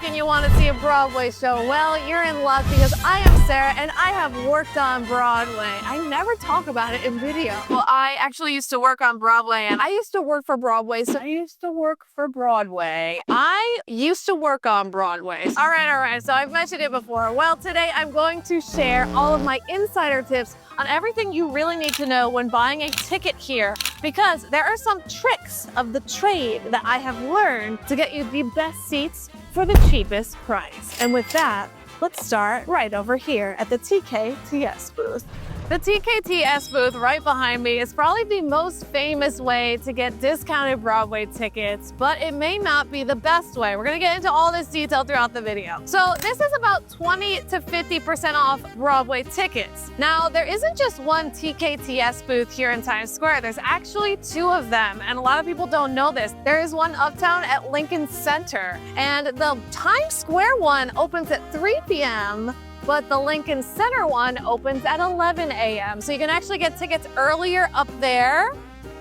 and you want to see a Broadway show, well, you're in luck because I am Sarah and I have worked on Broadway. I never talk about it in video. Well, I actually used to work on Broadway and I used to work for Broadway, so I used to work for Broadway. I used to work on Broadway. All right, so I've mentioned it before. Well, today I'm going to share all of my insider tips on everything you really need to know when buying a ticket here, because there are some tricks of the trade that I have learned to get you the best seats for the cheapest price. And with that, let's start right over here at the TKTS booth. The TKTS booth right behind me is probably the most famous way to get discounted Broadway tickets, but it may not be the best way. We're gonna get into all this detail throughout the video. So this is about 20 to 50% off Broadway tickets. Now, there isn't just one TKTS booth here in Times Square. There's actually two of them, and a lot of people don't know this. There is one uptown at Lincoln Center, and the Times Square one opens at 3 p.m., but the Lincoln Center one opens at 11 a.m. So you can actually get tickets earlier up there,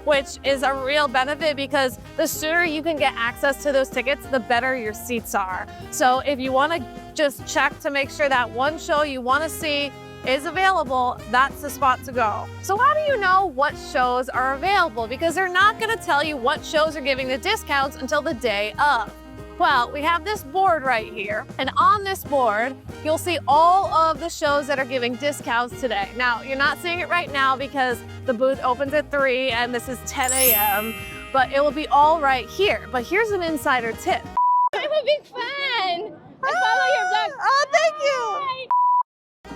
which is a real benefit because the sooner you can get access to those tickets, the better your seats are. So if you want to just check to make sure that one show you want to see is available, that's the spot to go. So how do you know what shows are available? Because they're not going to tell you what shows are giving the discounts until the day of. Well, we have this board right here, and on this board, you'll see all of the shows that are giving discounts today. Now, you're not seeing it right now because the booth opens at 3 and this is 10 a.m., but it will be all right here. But here's an insider tip. I'm a big fan. I follow your blog. Oh, thank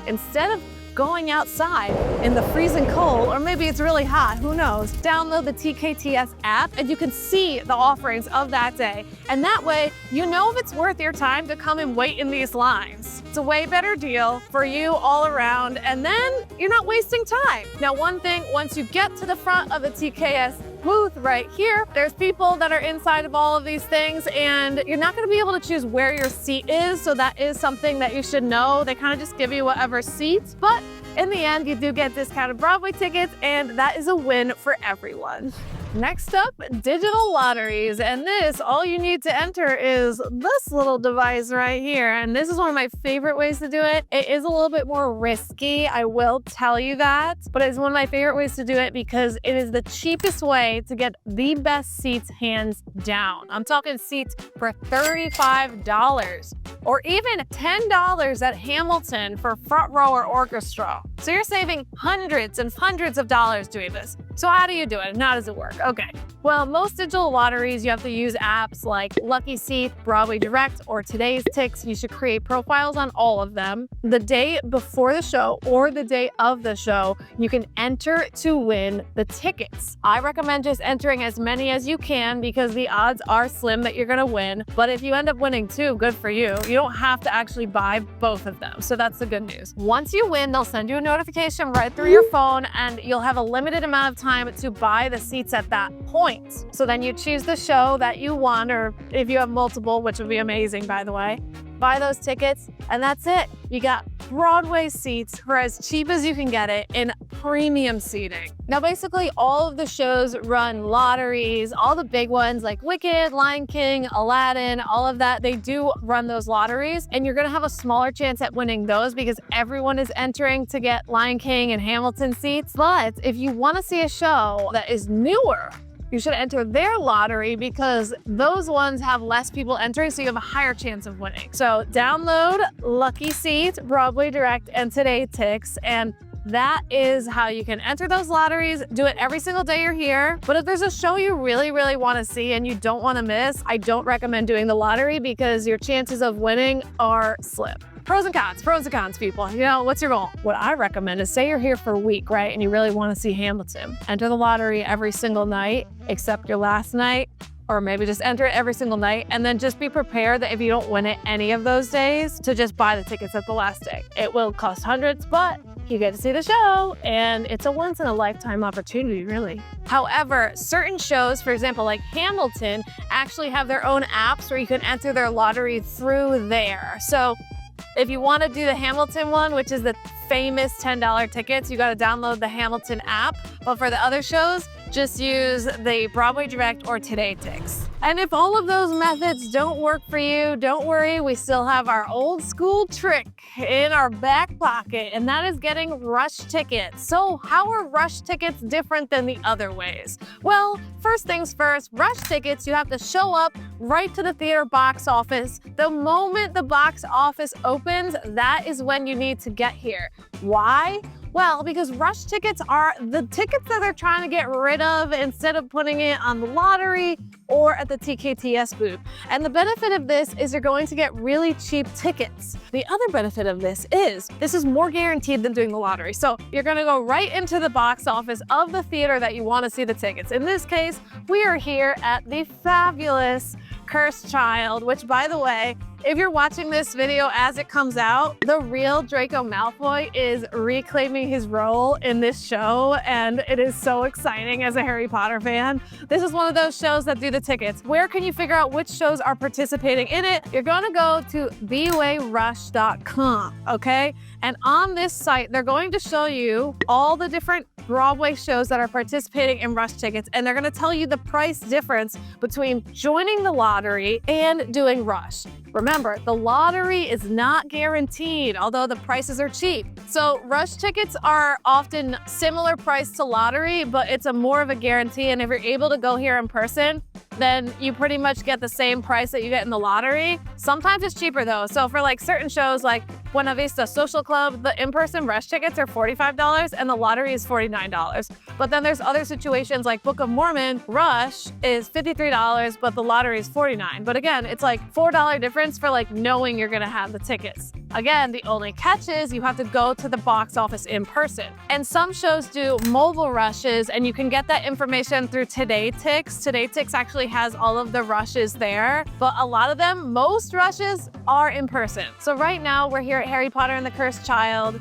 you. Instead of going outside in the freezing cold, or maybe it's really hot, who knows, download the TKTS app and you can see the offerings of that day. And that way, you know if it's worth your time to come and wait in these lines. It's a way better deal for you all around, and then you're not wasting time. Now, one thing, once you get to the front of the TKS booth right here, there's people that are inside of all of these things, and you're not going to be able to choose where your seat is, so that is something that you should know. They kind of just give you whatever seats, but in the end, you do get discounted Broadway tickets, and that is a win for everyone. Next up, digital lotteries. And this, all you need to enter is this little device right here. And this is one of my favorite ways to do it. It is a little bit more risky, I will tell you that, but it's one of my favorite ways to do it because it is the cheapest way to get the best seats hands down. I'm talking seats for $35 or even $10 at Hamilton for front row or orchestra. So you're saving hundreds and hundreds of dollars doing this. So how do you do it and how does it work? Okay, well, most digital lotteries, you have to use apps like Lucky Seat, Broadway Direct, or Today's Tix. You should create profiles on all of them. The day before the show or the day of the show, you can enter to win the tickets. I recommend just entering as many as you can because the odds are slim that you're gonna win. But if you end up winning too, good for you. You don't have to actually buy both of them. So that's the good news. Once you win, they'll send you a notification right through your phone, and you'll have a limited amount of time to buy the seats at that point. So then you choose the show that you want, or if you have multiple, which would be amazing, by the way, buy those tickets, and that's it. You got Broadway seats for as cheap as you can get it in premium seating. Now, basically, all of the shows run lotteries, all the big ones like Wicked, Lion King, Aladdin, all of that, they do run those lotteries, and you're gonna have a smaller chance at winning those because everyone is entering to get Lion King and Hamilton seats. But if you wanna see a show that is newer, you should enter their lottery because those ones have less people entering, so you have a higher chance of winning. So download Lucky Seat, Broadway Direct, and Today's Tix, and that is how you can enter those lotteries. Do it every single day you're here. But if there's a show you really, really want to see and you don't want to miss, I don't recommend doing the lottery because your chances of winning are slim. Pros and cons, people. You know, what's your goal? What I recommend is, say you're here for a week, right? And you really want to see Hamilton. Enter the lottery every single night, except your last night, or maybe just enter it every single night, and then just be prepared that if you don't win it any of those days, to just buy the tickets at the last day. It will cost hundreds, but you get to see the show, and it's a once-in-a-lifetime opportunity, really. However, certain shows, for example, like Hamilton, actually have their own apps where you can enter their lottery through there. So if you want to do the Hamilton one, which is the famous $10 tickets, you got to download the Hamilton app. But for the other shows, just use the Broadway Direct or Today's Tix. And if all of those methods don't work for you, don't worry, we still have our old school trick in our back pocket, and that is getting rush tickets. So how are rush tickets different than the other ways? Well, first things first, rush tickets, you have to show up right to the theater box office. The moment the box office opens, that is when you need to get here. Why? Well, because rush tickets are the tickets that they're trying to get rid of instead of putting it on the lottery or at the TKTS booth. And the benefit of this is you're going to get really cheap tickets. The other benefit of this is more guaranteed than doing the lottery. So you're gonna go right into the box office of the theater that you want to see the tickets. In this case, we are here at the fabulous Cursed Child, which, by the way, if you're watching this video as it comes out, the real Draco Malfoy is reclaiming his role in this show, and it is so exciting as a Harry Potter fan. This is one of those shows that do the tickets. Where can you figure out which shows are participating in it? You're gonna go to bwayrush.com, okay? And on this site, they're going to show you all the different Broadway shows that are participating in rush tickets, and they're gonna tell you the price difference between joining the lottery and doing rush. Remember, the lottery is not guaranteed, although the prices are cheap. So rush tickets are often similar price to lottery, but it's more of a guarantee. And if you're able to go here in person, then you pretty much get the same price that you get in the lottery. Sometimes it's cheaper though. So for like certain shows like Buena Vista Social Club, the in-person rush tickets are $45 and the lottery is $49. But then there's other situations like Book of Mormon, rush is $53, but the lottery is $49. But again, it's like $4 difference for like knowing you're gonna have the tickets. Again, the only catch is you have to go to the box office in person. And some shows do mobile rushes, and you can get that information through TodayTix. TodayTix actually has all of the rushes there, but a lot of them, most rushes are in person. So right now we're here at Harry Potter and the Cursed Child.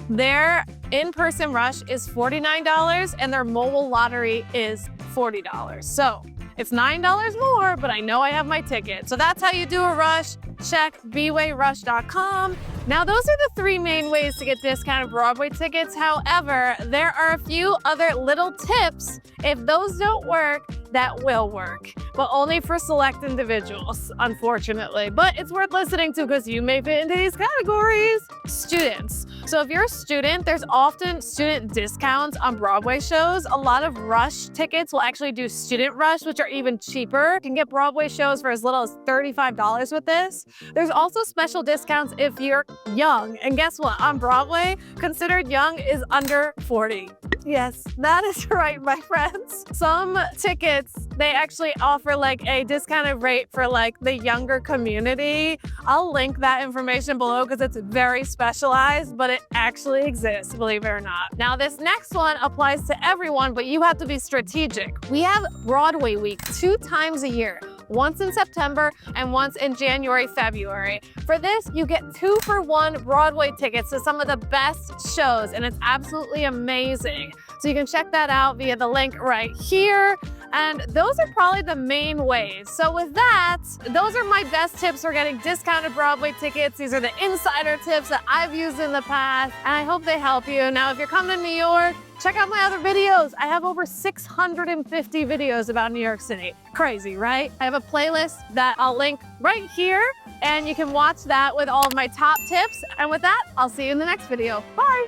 Their in-person rush is $49 and their mobile lottery is $40. So it's $9 more, but I know I have my ticket. So that's how you do a rush. Check bwayrush.com. Now, those are the three main ways to get discounted Broadway tickets. However, there are a few other little tips. If those don't work, that will work, but only for select individuals, unfortunately. But it's worth listening to because you may fit into these categories. Students. So if you're a student, there's often student discounts on Broadway shows. A lot of rush tickets will actually do student rush, which are even cheaper. You can get Broadway shows for as little as $35 with this. There's also special discounts if you're young. And guess what? On Broadway, considered young is under 40. Yes, that is right, my friends. Some tickets, they actually offer like a discounted rate for like the younger community. I'll link that information below because it's very specialized, but it actually exists, believe it or not. Now, this next one applies to everyone, but you have to be strategic. We have Broadway Week 2 times a year. Once in September and once in January, February. For this, you get 2-for-1 Broadway tickets to some of the best shows, and it's absolutely amazing. So you can check that out via the link right here. And those are probably the main ways. So with that, those are my best tips for getting discounted Broadway tickets. These are the insider tips that I've used in the past, and I hope they help you. Now, if you're coming to New York, check out my other videos. I have over 650 videos about New York City. Crazy, right? I have a playlist that I'll link right here, and you can watch that with all of my top tips. And with that, I'll see you in the next video. Bye.